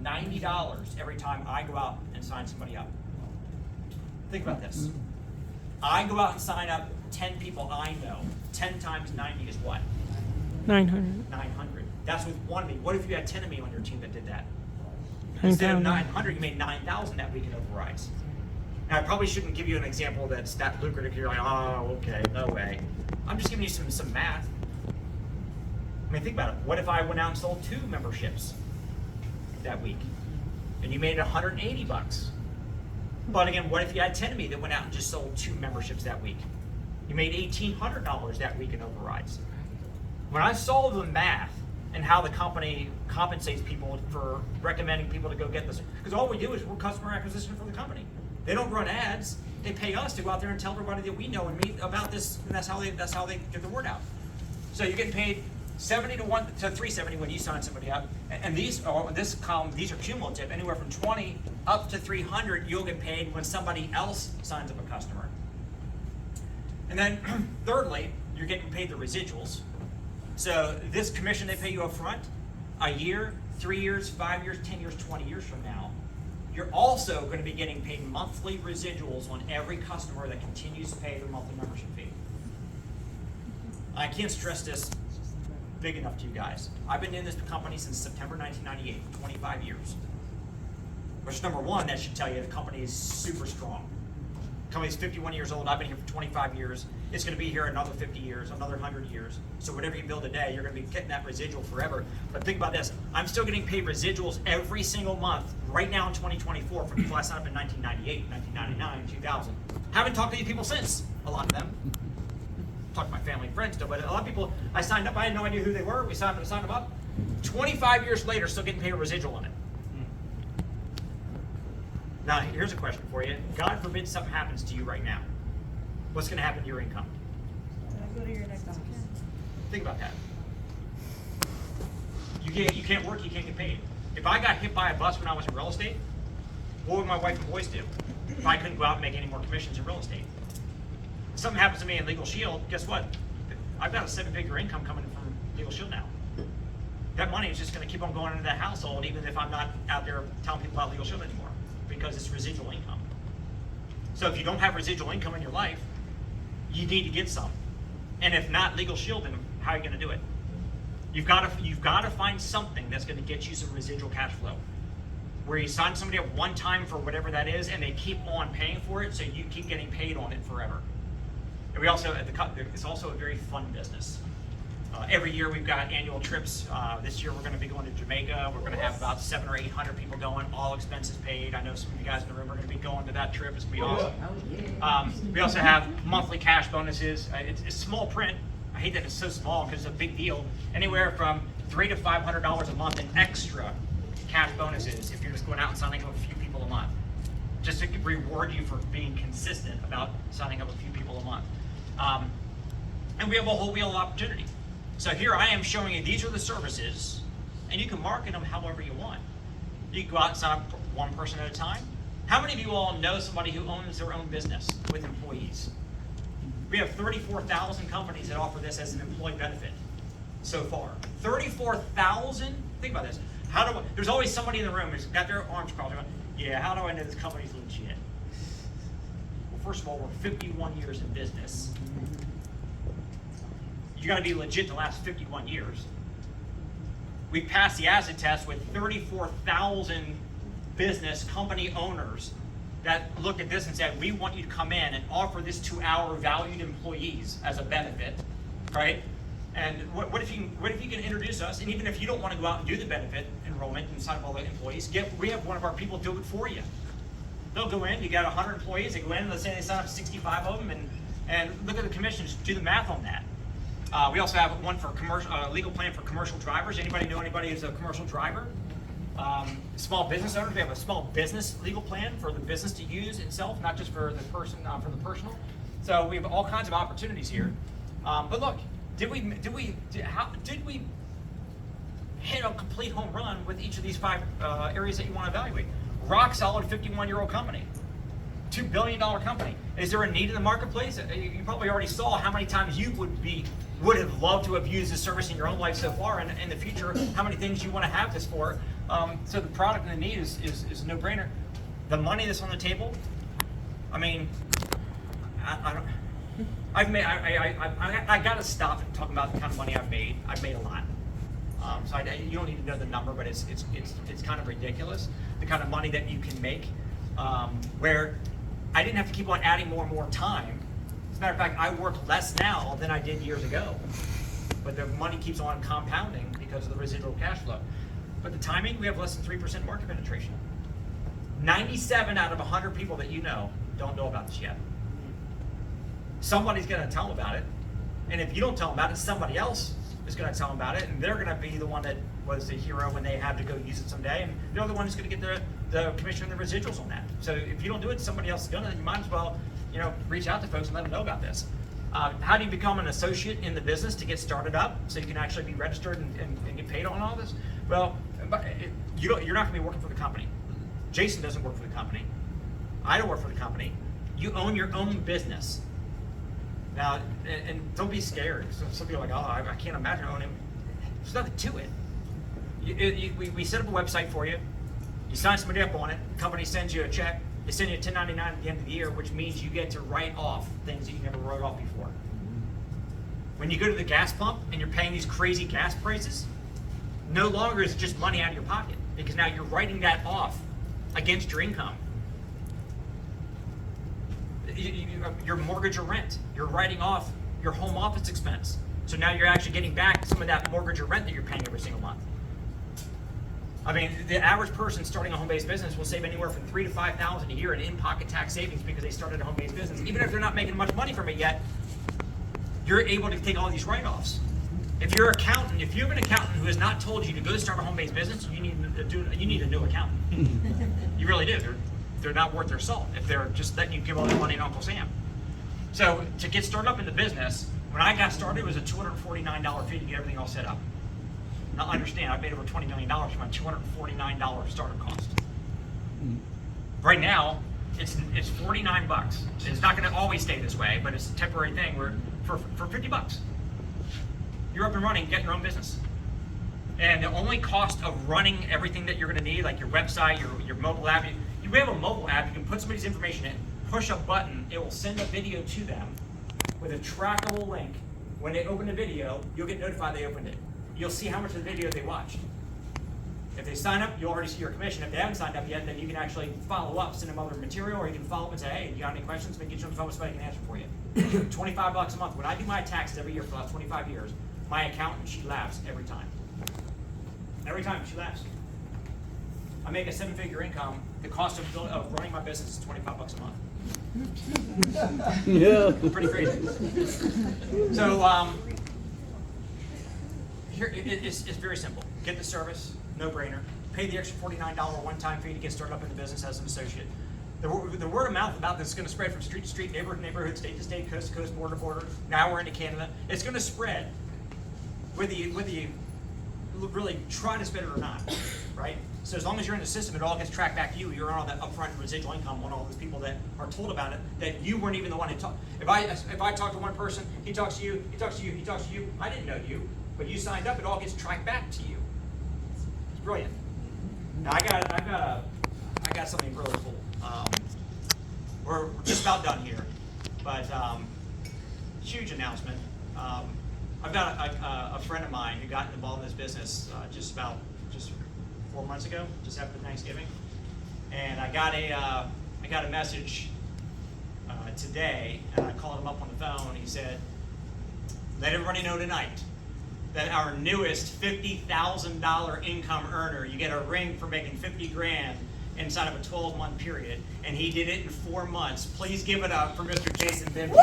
$90 every time I go out and sign somebody up. Think about this. I go out and sign up 10 people I know. 10 times 90 is what? 900. 900. That's with one of me. What if you had 10 of me on your team that did that? Instead of 900, you made 9,000 that week in overrides. Now, I probably shouldn't give you an example that's that lucrative. You're like, oh, okay, no way. I'm just giving you some math. I mean, think about it. What if I went out and sold 2 memberships that week? and you made $180. But again, what if you had 10 of me that went out and just sold 2 memberships that week? You made $1,800 that week in overrides. When I saw the math and how the company compensates people for recommending people to go get this, because all we do is we're customer acquisition for the company. They don't run ads. They pay us to go out there and tell everybody that we know and meet about this, and that's how they get the word out. So you're getting paid 70 to 370 when you sign somebody up, and these are this column. These are cumulative, anywhere from 20 up to 300. You'll get paid when somebody else signs up a customer. And then, thirdly, you're getting paid the residuals. So this commission they pay you up front, a year, 3 years, 5 years, 10 years, 20 years from now, you're also going to be getting paid monthly residuals on every customer that continues to pay their monthly membership fee. I can't stress this big enough to you guys. I've been in this company since September 1998, 25 years. Which, number one, that should tell you the company is super strong. The company's 51 years old. I've been here for 25 years. It's going to be here another 50 years, another 100 years. So whatever you build today, you're going to be getting that residual forever. But think about this. I'm still getting paid residuals every single month right now in 2024 from people I signed up in 1998, 1999, 2000. Haven't talked to these people since, a lot of them. Talked to my family and friends still, but a lot of people I signed up, I had no idea who they were. We signed them up. 25 years later, still getting paid a residual on it. Now, here's a question for you. God forbid something happens to you right now. What's going to happen to your income? Go to your next option. Think about that. You can't work, you can't get paid. If I got hit by a bus when I was in real estate, what would my wife and boys do if I couldn't go out and make any more commissions in real estate? If something happens to me in Legal Shield, guess what? I've got a 7-figure income coming from Legal Shield now. That money is just going to keep on going into that household, even if I'm not out there telling people about Legal Shield anymore, because it's residual income. So if you don't have residual income in your life, you need to get some. And if not Legal Shield, then how are you going to do it? You've got to find something that's going to get you some residual cash flow, where you sign somebody up one time for whatever that is, and they keep on paying for it, so you keep getting paid on it forever. And we also, it's also a very fun business. Every year we've got annual trips. This year we're going to be going to Jamaica. We're going to have about 700 or 800 people going, all expenses paid. I know some of you guys in the room are going to be going to that trip. It's going to be awesome. We also have monthly cash bonuses. It's small print. I hate that it's so small because it's a big deal. Anywhere from $300 to $500 a month in extra cash bonuses if you're just going out and signing up a few people a month. Just to reward you for being consistent about signing up a few people a month. And we have a whole wheel of opportunity. So here I am showing you these are the services, and you can market them however you want. You can go out and sign up one person at a time. How many of you all know somebody who owns their own business with employees? We have 34,000 companies that offer this as an employee benefit so far. 34,000? Think about this. There's always somebody in the room who's got their arms crossed. Yeah, how do I know this company's legit? Well, first of all, we're 51 years in business. You got to be legit the last 51 years. We passed the acid test with 34,000 business company owners that looked at this and said, we want you to come in and offer this to our valued employees as a benefit, right? And what if you can introduce us, and even if you don't want to go out and do the benefit enrollment and sign up all the employees, we have one of our people do it for you. They'll go in, you got 100 employees, they go in, let's say they sign up 65 of them, and look at the commissions, do the math on that. We also have one for legal plan for commercial drivers. Anybody know anybody who's a commercial driver? Small business owners, we have a small business legal plan for the business to use itself, not just for the person, for the personal. So we have all kinds of opportunities here. But look, did we hit a complete home run with each of these 5 areas that you want to evaluate? Rock solid 51-year-old company, $2 billion company. Is there a need in the marketplace? You probably already saw how many times you would have loved to have used this service in your own life so far, and in the future, how many things you want to have this for. So the product and the need is a no-brainer. The money that's on the table, I mean, I got to stop and talk about the kind of money I've made. I've made a lot. So you don't need to know the number, but it's kind of ridiculous, the kind of money that you can make, where I didn't have to keep on adding more and more time. As a matter of fact, I work less now than I did years ago, but the money keeps on compounding because of the residual cash flow. But the timing, we have less than 3% market penetration. 97 out of 100 people that you know don't know about this yet. Somebody's going to tell them about it. And if you don't tell them about it, somebody else is going to tell them about it. And they're going to be the one that was the hero when they had to go use it someday. And they're the one who's going to get the commission and the residuals on that. So if you don't do it, somebody else is going to. You might as well, reach out to folks and let them know about this. How do you become an associate in the business to get started up so you can actually be registered and get paid on all this? Well, you're not going to be working for the company. Jason doesn't work for the company. I don't work for the company. You own your own business. Now, and don't be scared. Some people are like, oh, I can't imagine owning. There's nothing to it. We set up a website for you. You sign somebody up on it. The company sends you a check. They send you a 1099 at the end of the year, which means you get to write off things that you never wrote off before. When you go to the gas pump and you're paying these crazy gas prices, no longer is it just money out of your pocket, because now you're writing that off against your income. Your mortgage or rent, you're writing off your home office expense. So now you're actually getting back some of that mortgage or rent that you're paying every single month. I mean, the average person starting a home-based business will save anywhere from $3,000 to $5,000 a year in in-pocket tax savings because they started a home-based business. Even if they're not making much money from it yet, you're able to take all these write-offs. If you're an accountant, if you have an accountant who has not told you to go start a home-based business, you need a new accountant. You really do. They're not worth their salt if they're just letting you give all that money to Uncle Sam. So to get started up in the business, when I got started, it was a $249 fee to get everything all set up. Now understand, I made over $20 million from a $249 startup cost. Right now, it's $49. It's not going to always stay this way, but it's a temporary thing where for $50, you're up and running, get your own business. And the only cost of running everything that you're going to need, like your website, your mobile app, you have a mobile app, you can put somebody's information in, push a button, it will send a video to them with a trackable link. When they open the video, you'll get notified they opened it. You'll see how much of the video they watched. If they sign up, you'll already see your commission. If they haven't signed up yet, then you can actually follow up, send them other material, or you can follow up and say, hey, you got any questions? Maybe get you on the phone with somebody can answer for you. $25 a month. When I do my taxes every year for the last 25 years, my accountant, she laughs every time. Every time she laughs. I make a 7-figure income. The cost of running my business is $25 a month. Yeah. Pretty crazy. So here it's very simple. Get the service, no brainer. Pay the extra $49 one-time fee to get started up in the business as an associate. The word of mouth about this is going to spread from street to street, neighborhood to neighborhood, state to state, coast to coast, border to border. Now we're into Canada. It's going to spread, whether you really try to spend it or not, right? So as long as you're in the system, it all gets tracked back to you. You're on all that upfront residual income on all those people that are told about it, that you weren't even the one who talked. If I talk to one person, he talks to you, he talks to you, he talks to you. I didn't know you, but you signed up. It all gets tracked back to you. It's brilliant. Now I got something really cool. We're just about done here, but huge announcement. I've got a friend of mine who got involved in this business just 4 months ago, just after Thanksgiving, and I got a message today, and I called him up on the phone, and he said, let everybody know tonight that our newest $50,000 income earner, you get a ring for making 50 grand inside of a 12-month period, and he did it in 4 months. Please give it up for Mr. Jason Bimby.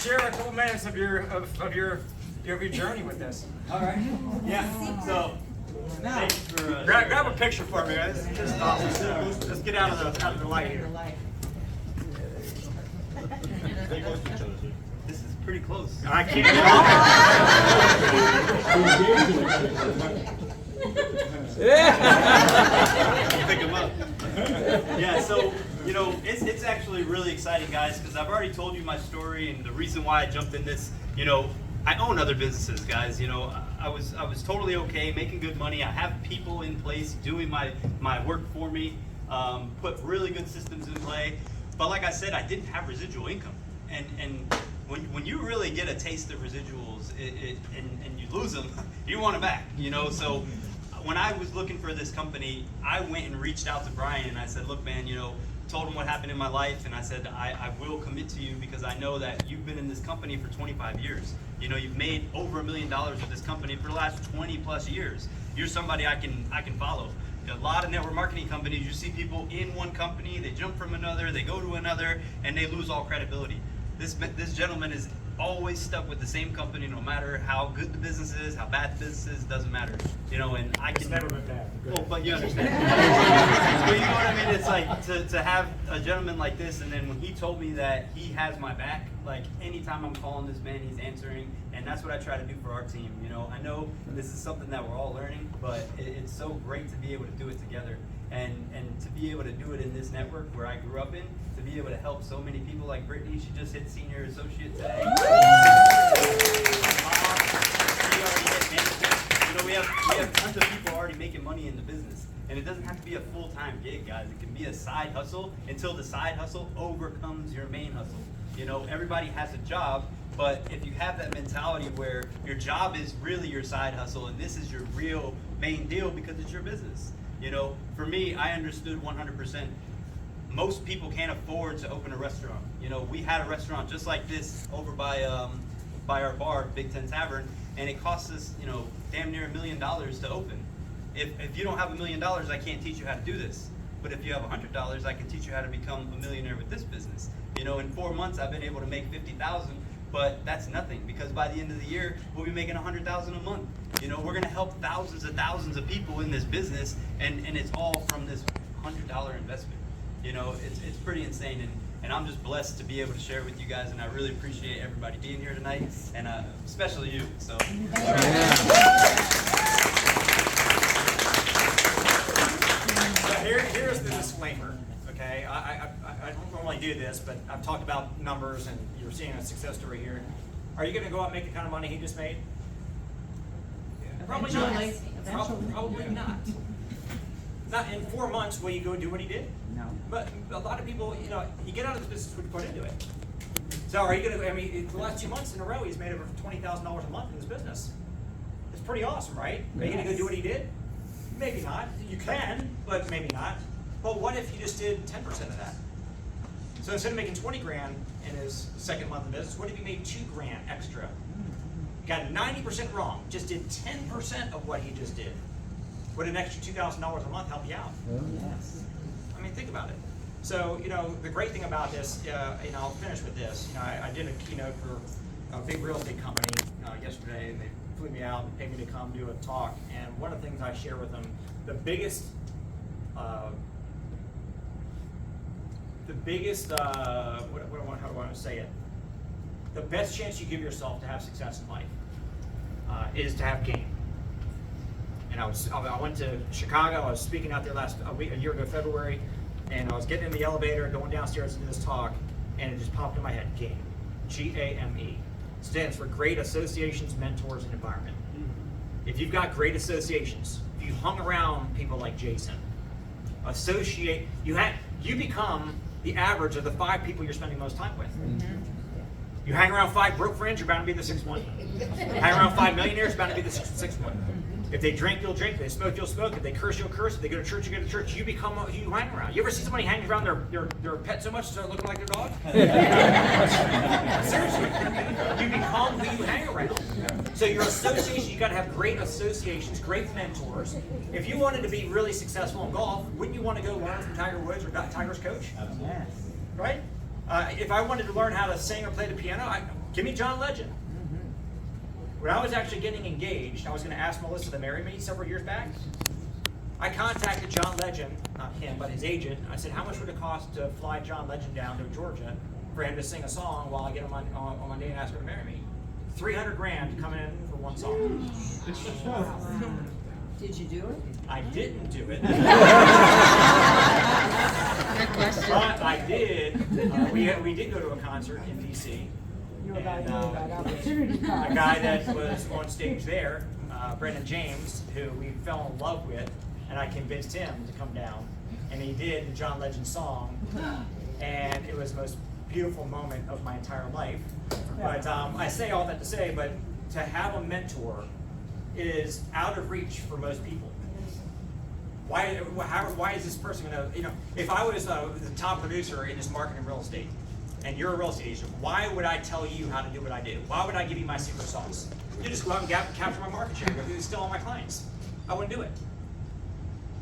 Share a couple minutes of your journey with this. All right. Yeah. So. Thanks for, grab a picture for me, guys. This is awesome. Let's get out of the light here. This is pretty close. I can't Pick him up. Yeah, so it's actually really exciting, guys, because I've already told you my story and the reason why I jumped in this. I own other businesses, guys. I was totally okay, making good money. I have people in place doing my work for me, put really good systems in play. But like I said, I didn't have residual income. And when you really get a taste of residuals and you lose them, you want them back. So when I was looking for this company, I went and reached out to Brian and I said, look, man, told him what happened in my life, and I said, I will commit to you because I know that you've been in this company for 25 years. You know, you've made over $1 million with this company for the last 20 plus years. You're somebody I can follow. A lot of network marketing companies, you see people in one company, they jump from another, they go to another, and they lose all credibility. This gentleman is always stuck with the same company, no matter how good the business is, how bad the business is, doesn't matter. You know, and I can It's never been bad. Well, but you understand. But you know what I mean? It's like to have a gentleman like this, and then when he told me that he has my back, like anytime I'm calling this man, he's answering, and that's what I try to do for our team. You know, I know this is something that we're all learning, but it's so great to be able to do it together, and to be able to do it in this network where I grew up in, to be able to help so many people like Brittany. She just hit senior associate today. You know, we have tons of people already making money in the business, and it doesn't have to be a full-time gig, guys. It can be a side hustle until the side hustle overcomes your main hustle. You know, everybody has a job, but if you have that mentality where your job is really your side hustle and this is your real main deal because it's your business. You know, for me, I understood 100%. Most people can't afford to open a restaurant. You know, we had a restaurant just like this over by our bar, Big Ten Tavern, and it cost us, you know, damn near $1 million to open. If you don't have $1 million, I can't teach you how to do this. But if you have $100, I can teach you how to become a millionaire with this business. You know, in 4 months, I've been able to make $50,000, but that's nothing because by the end of the year, we'll be making $100,000 a month. You know, we're gonna help thousands of people in this business, and it's all from this $100 investment. You know, it's pretty insane, and I'm just blessed to be able to share it with you guys, and I really appreciate everybody being here tonight, and especially you. So. Here's the disclaimer, okay? I don't normally do this, but I've talked about numbers, and you're seeing a success story here. Are you going to go out and make the kind of money he just made? Probably not. Probably not. Not in 4 months will you go do what he did. No. But a lot of people, you know, you get out of this business what you put into it. So are you going to? I mean, the last 2 months in a row, he's made over $20,000 a month in this business. It's pretty awesome, right? Are you going to go do what he did? Maybe not. You can, but maybe not. But what if you just did 10% of that? So instead of making 20 grand in his second month of business, what if you made 2 grand extra? Got 90% wrong. Just did 10% of what he just did. Would an extra $2,000 a month help you out? Yes. I mean, think about it. So, you know, the great thing about this, you know, I'll finish with this. You know, I did a keynote for a big real estate company yesterday, and they flew me out and paid me to come do a talk. And one of the things I share with them, the biggest, how do I want to say it? The best chance you give yourself to have success in life is to have game. And I went to Chicago. I was speaking out there a year ago, February, and I was getting in the elevator, going downstairs to do this talk, and it just popped in my head. GAME, G-A-M-E, stands for Great Associations, Mentors, and Environment. If you've got great associations, if you hung around people like Jason, you become the average of the 5 people you're spending most time with. You hang around 5 broke friends, you're bound to be the 6th one. Hang around 5 millionaires, you're bound to be the 6th one. If they drink, you'll drink. If they smoke, you'll smoke. If they curse, you'll curse. If they go to church, you go to church. You become who you hang around. You ever see somebody hanging around their pet so much they start looking like their dog? Seriously. You become who you hang around. So your association, you got to have great associations, great mentors. If you wanted to be really successful in golf, wouldn't you want to go learn from Tiger Woods or Tiger's coach? Yes. Right? If I wanted to learn how to sing or play the piano, give me John Legend. When I was actually getting engaged, I was going to ask Melissa to marry me several years back. I contacted John Legend, not him, but his agent. I said, how much would it cost to fly John Legend down to Georgia for him to sing a song while I get him on my day and ask her to marry me? $300 grand coming in for one song. Did you do it? I didn't do it. Good question. But I did. We did go to a concert in D.C. You're about And, to do that opportunity a cost. guy that was on stage there, Brendan James, who we fell in love with, and I convinced him to come down, and he did the John Legend song, and it was the most beautiful moment of my entire life. But I say all that to say, but to have a mentor is out of reach for most people. Why is this person gonna, if I was the top producer in this market in real estate, and you're a real estate agent, why would I tell you how to do what I do? Why would I give you my secret sauce? You just go out and capture my market share, because still all my clients. I wouldn't do it.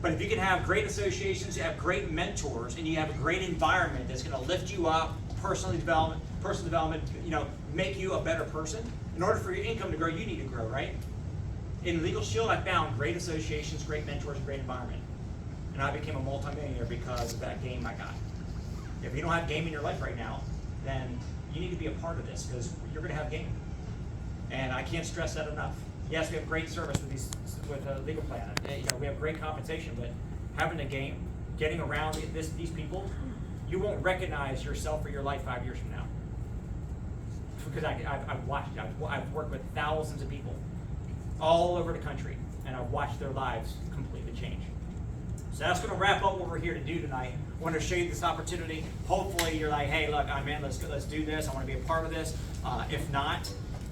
But if you can have great associations, you have great mentors, and you have a great environment that's gonna lift you up, personal development, make you a better person. In order for your income to grow, you need to grow, right? In Legal Shield, I found great associations, great mentors, great environment. And I became a multimillionaire because of that game I got. If you don't have game in your life right now, then you need to be a part of this, because you're gonna have game. And I can't stress that enough. Yes, we have great service with a legal plan. We have great compensation, but having a game, getting around these people, you won't recognize yourself or your life 5 years from now. Because I've watched, I've worked with thousands of people all over the country, and I've watched their lives completely change. So that's going to wrap up what we're here to do tonight. I want to show you this opportunity. Hopefully you're like, hey, look, I'm in, let's do this. I want to be a part of this. If not,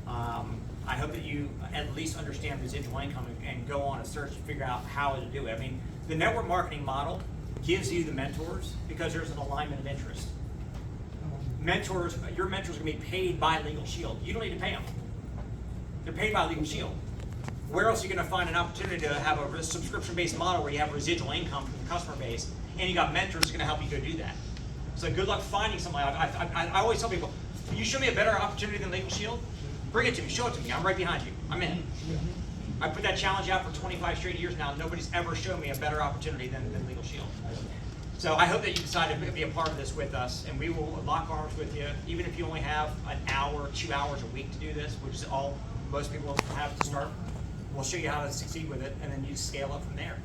I hope that you at least understand residual income and go on a search to figure out how to do it. I mean, the network marketing model gives you the mentors because there's an alignment of interest. Your mentors are going to be paid by Legal Shield. You don't need to pay them. They're paid by Legal Shield. Where else are you going to find an opportunity to have a subscription-based model where you have residual income from the customer base, and you got mentors who are going to help you go do that? So good luck finding somebody. I always tell people, you show me a better opportunity than Legal Shield, bring it to me, show it to me. I'm right behind you. I'm in. I put that challenge out for 25 straight years now. Nobody's ever shown me a better opportunity than Legal Shield. So I hope that you decide to be a part of this with us, and we will lock arms with you, even if you only have an hour, 2 hours a week to do this, which is all most people have to start. We'll show you how to succeed with it, and then you scale up from there.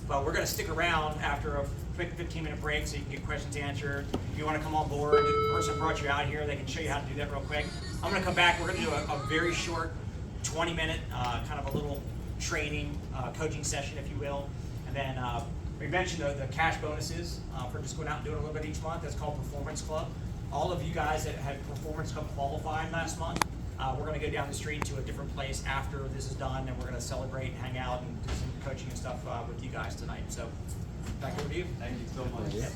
But we're going to stick around after a quick 15-minute break so you can get questions answered. If you want to come on board, the person brought you out here, they can show you how to do that real quick. I'm going to come back. We're going to do a very short 20-minute kind of a little training, coaching session, if you will. And then we mentioned the cash bonuses for just going out and doing a little bit each month. That's called Performance Club. All of you guys that had Performance Club qualified last month, we're going to go down the street to a different place after this is done, and we're going to celebrate and hang out and do some coaching and stuff with you guys tonight. So back over to you. Thank you so much. Yeah.